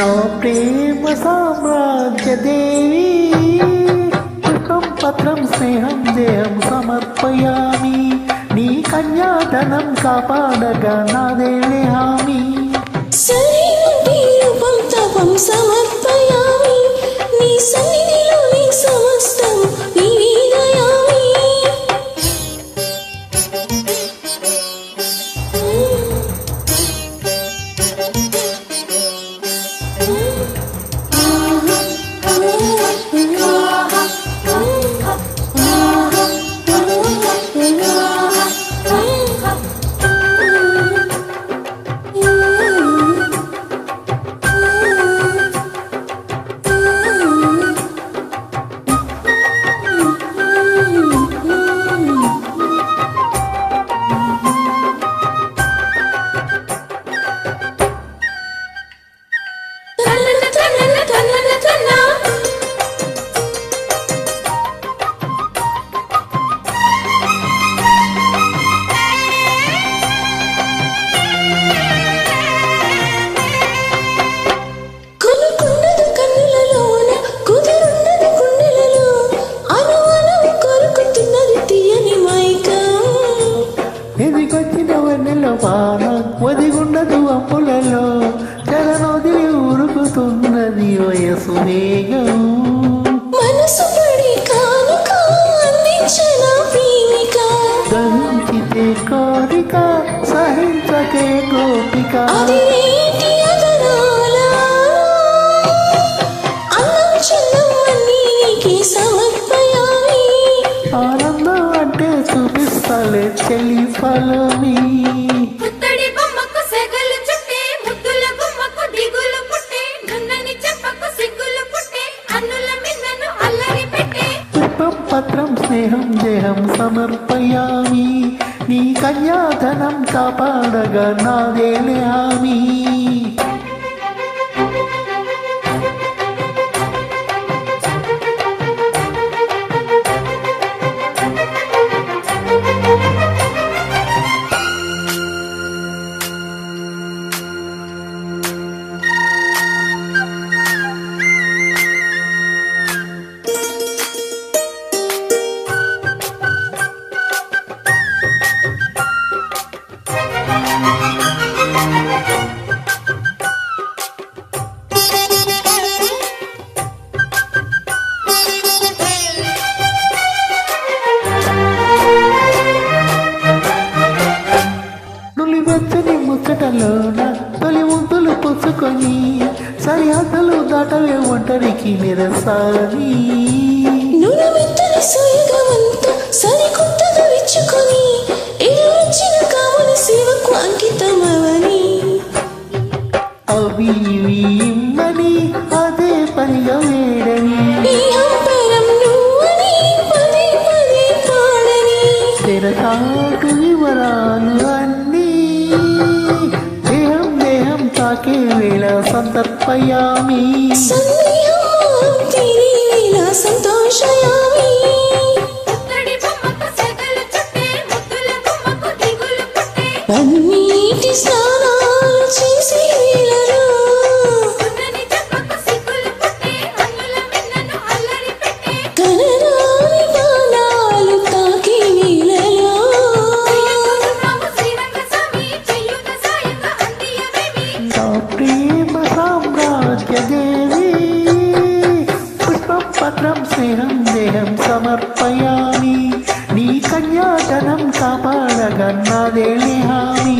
నా ప్రేమ సామ్రాజ్య దేవి పుష్పం పత్రం స్నేహం దేహం సమర్పయామి నీ కన్యాధనం కాపాడగా నాదేలే హామీ రూపం తపం సమర్పయామి నీ సన్నిధిలో నీ సమస్తం నివేదయామి ఒదిగుండదు అప్పులలో తెరనొదిలి ఉరుకుతున్నది వయసు వేగం మనసు పడి కానుక అందించిన ప్రేమిక దహించితే కోరిక సహించకే గోపిక అదిరేటి అదనాల అన్నం చందం అన్నీ నీకే సమర్పయామి ఆనందం అంటే చూపిస్తలే చెల్లి ఫలమి పత్రం స్నేహం దేహం సమర్పయామి నీ కన్యాధనం కాపాడగా నాదేలే హామీ ముచ్చటలోన తొలి ముద్దులు పుచ్చుకొని సరిహద్దులు దాటవే ఒంటరికి నిరసాని సరికొత్తగా విచ్చుకొని ఎదురొచ్చిన కాముల సేవకు అంకితమవని అవి ఇమ్మని అదే పనిగా వేడని తెరకాటు వివరాలు అన్నీ దేహం దేహం తాకే వేళ సంతర్పయామి సంతోషయామి అన్నిటి స్నానాలు చేసి వేళలో కనరాని బాణాలు తాకి వేళలో నా ప్రేమ సామ్రాజ్య దేవి పుష్పం పత్రం స్నేహం దేహం సమర్పయామి నీ కన్యాధనం కాపాడగా నాదేలే హామీ